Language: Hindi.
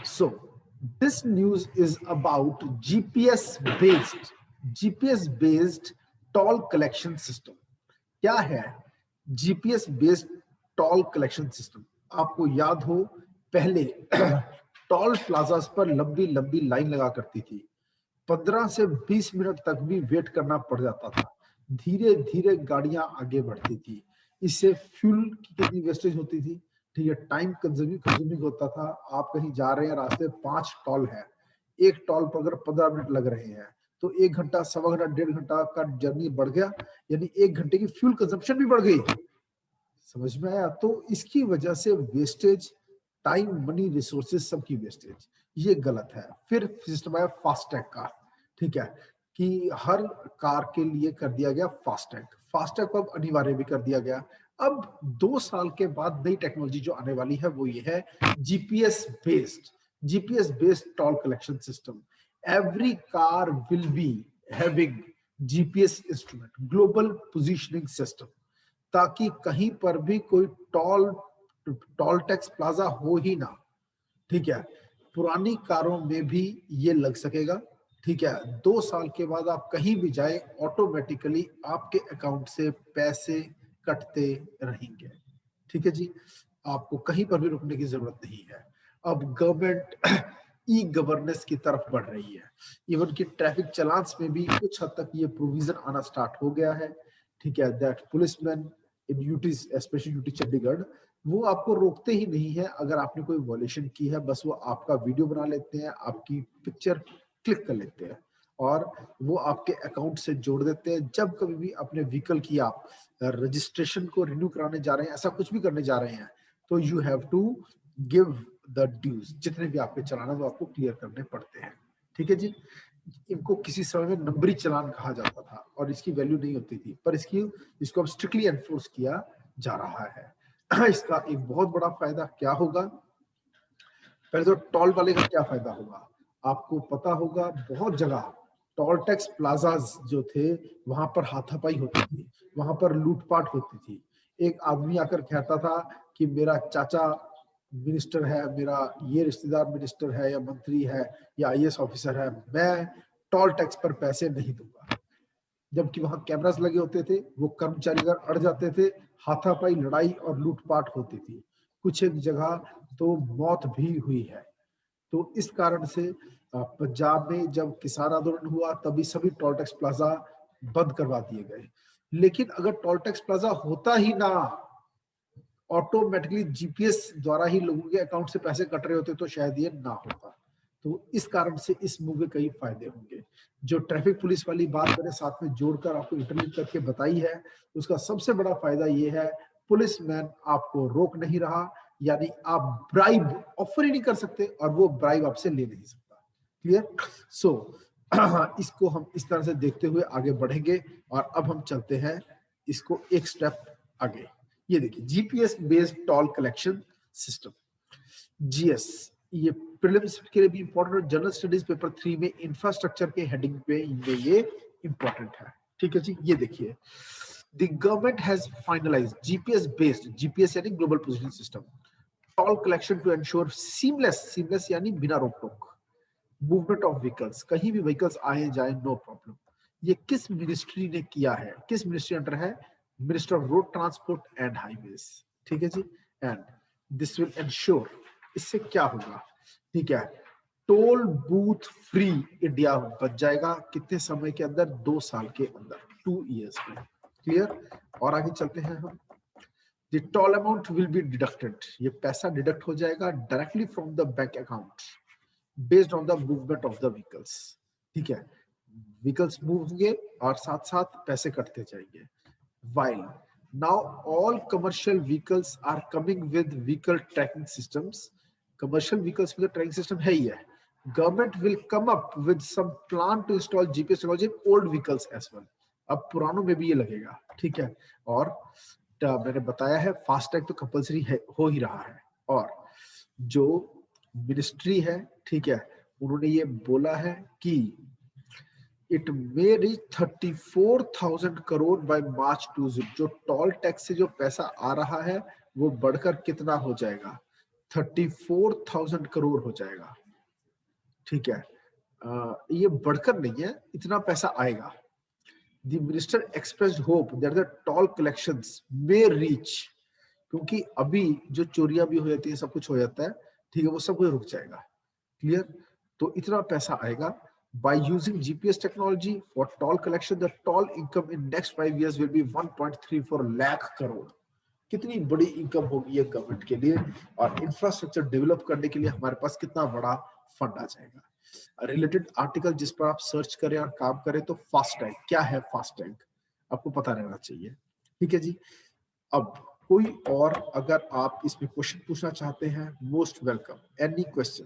So this news is about GPS based toll collection system. क्या है GPS based toll collection system? आपको याद हो, पहले टोल प्लाजास पर लंबी लंबी लाइन लगा करती थी, 15 से 20 मिनट तक भी वेट करना पड़ जाता था, धीरे धीरे गाड़ियां आगे बढ़ती थी। इससे फ्यूल की कितनी वेस्टेज होती थी, ठीक है, टाइम कंज्यूमिंग होता था। आप कहीं जा रहे हैं, रास्ते 5 टोल है, एक टोल पर अगर 15 मिनट लग रहे हैं तो 1 घंटा, सवा घंटा, 1.5 घंटा का जर्नी बढ़ गया, यानी 1 घंटे की फ्यूल कंजम्पशन भी बढ़ गई। समझ में आया? तो इसकी वजह से वेस्टेज, टाइम, मनी, रिसोर्सेज, सबकी वेस्टेज, ये गलत है। फिर सिस्टम आया फास्टैग का, ठीक है, कि हर कार के लिए कर दिया गया फास्टैग। फास्टैग को अब अनिवार्य भी कर दिया गया। अब 2 साल के बाद नई टेक्नोलॉजी जो आने वाली है वो ये है GPS based toll collection system. Every car will be having GPS instrument, global positioning system, ताकि कहीं पर भी कोई टोल टैक्स प्लाजा हो ही ना, ठीक है। पुरानी कारों में भी ये लग सकेगा, ठीक है। 2 साल के बाद आप कहीं भी जाए, ऑटोमेटिकली आपके अकाउंट से पैसे कटते रहेंगे, ठीक है जी। आपको कहीं पर भी रुकने की जरूरत नहीं है। अब गवर्नमेंट ई गवर्नेंस की तरफ बढ़ रही है। इवन कि ट्रैफिक चलान्स में भी कुछ हद तक ये प्रोविजन आना स्टार्ट हो गया है, ठीक है, that policeman in UT, specially UT Chandigarh, वो आपको रोकते ही नहीं है अगर आपने कोई वॉयलेशन की है। बस वो आपका वीडियो बना लेते हैं, आपकी पिक्चर क्लिक कर लेते हैं और वो आपके अकाउंट से जोड़ देते हैं। जब कभी भी अपने व्हीकल की आप रजिस्ट्रेशन को रिन्यू कराने जा रहे हैं, ऐसा कुछ भी करने जा रहे हैं, तो you have to give the dues. जितने भी आपके चालान है वो आपको क्लियर करने पड़ते हैं, ठीक है जी। इनको किसी समय में नंबरी चालान कहा जाता था और इसकी वैल्यू नहीं होती थी, पर इसको अब स्ट्रिक्टली एनफोर्स किया जा रहा है। इसका एक बहुत बड़ा फायदा क्या होगा? पहले तो टोल वाले का क्या फायदा होगा, आपको पता होगा, बहुत जगह टोल टैक्स प्लाजाज जो थे वहां पर हाथापाई होती थी, वहां पर लूटपाट होती थी। एक आदमी आकर कहता था कि मेरा चाचा मिनिस्टर है, मेरा ये रिश्तेदार मिनिस्टर है या मंत्री है या आईएएस ऑफिसर है, मैं टोल टैक्स पर पैसे नहीं दूंगा। जबकि वहां कैमरास लगे होते थे, वो कर्मचारी अगर अड़ जाते थे, हाथापाई, लड़ाई और लूटपाट होती थी। कुछ एक जगह तो मौत भी हुई है। तो इस कारण से पंजाब में जब किसान आंदोलन हुआ, तभी सभी टोल टैक्स प्लाजा बंद करवा दिए गए। लेकिन अगर टोल टैक्स प्लाजा होता ही ना, ऑटोमेटिकली जीपीएस द्वारा ही लोगों के अकाउंट से पैसे कट रहे होते, तो शायद ये ना होता। तो इस कारण से इस मूव के कई फायदे होंगे। जो ट्रैफिक पुलिस वाली बात मैंने साथ में जोड़कर आपको इंटरलिंक करके बताई है, उसका सबसे बड़ा फायदा ये है, पुलिसमैन आपको रोक नहीं रहा, यानी आप ब्राइब ऑफर ही नहीं कर सकते और वो ब्राइब आपसे ले नहीं सकता। क्लियर? सो इसको हम इस तरह से देखते हुए आगे बढ़ेंगे और अब हम चलते हैं इसको एक स्टेप आगे। ये देखिए, GPS based toll collection system, GS, ये प्रीलिम्स के लिए भी इंपॉर्टेंट और जनरल स्टडीज पेपर 3 में इंफ्रास्ट्रक्चर के हेडिंग पे ये इंपॉर्टेंट है, ठीक है जी। ये देखिए, the government has finalised GPS based, GPS यानी global positioning system, toll collection to ensure seamless यानी बिना रोक टोक मूवमेंट ऑफ व्हीकल्स, कहीं भी व्हीकल्स आए जाए, नो प्रॉब्लम। ये किस मिनिस्ट्री ने किया है, किस मिनिस्ट्री अंडर है? Minister of road transport and highways, ठीक है जी। एंड दिस विल एंश्योर, इससे क्या होगा, ठीक है, टोल बूथ फ्री इंडिया बन जाएगा। कितने समय के अंदर? 2 साल के अंदर, 2 years में। क्लियर? और आगे चलते हैं हम। The toll amount will be deducted, ये पैसा डिडक्ट हो जाएगा directly from the bank account based on the movement of the vehicles, ठीक है। व्हीकल्स मूव होंगे और साथ साथ पैसे कटते जाएंगे। While now all commercial vehicles are coming with vehicle tracking systems, commercial vehicles में तो tracking system है ही है। Government will come up with some plan to install GPS technology in old vehicles as well. अब पुरानों में भी ये लगेगा, ठीक है। और मैंने बताया है फास्टैग तो कंपलसरी है, हो ही रहा है। और जो मिनिस्ट्री है, ठीक है, उन्होंने ये बोला है कि it may reach 34,000 crore by March 20। जो टोल टैक्स से जो पैसा आ रहा है वो बढ़कर कितना हो जाएगा? 34,000 करोड़ हो जाएगा। ठीक है, ये बढ़कर नहीं है, इतना पैसा आएगा। The minister expressed hope that the toll collections may reach, क्योंकि अभी जो चोरियां भी हो जाती है, सब कुछ हो जाता है, ठीक है, वो सब कुछ रुक जाएगा। क्लियर? तो इतना पैसा आएगा। By using GPS technology for toll collection, the toll income in next 5 years will be 1.34 lakh crore. कितनी बड़ी इनकम होगी ये गवर्नमेंट के लिए, और इंफ्रास्ट्रक्चर डेवलप करने के लिए हमारे पास कितना बड़ा फंड आ जाएगा। रिलेटेड आर्टिकल जिस पर आप सर्च करें और काम करें तो फास्टैग क्या है, फास्टैग आपको पता रहना चाहिए। ठीक है जी। अब कोई और अगर आप इसमें क्वेश्चन पूछना चाहते हैं, मोस्ट वेलकम, एनी क्वेश्चन।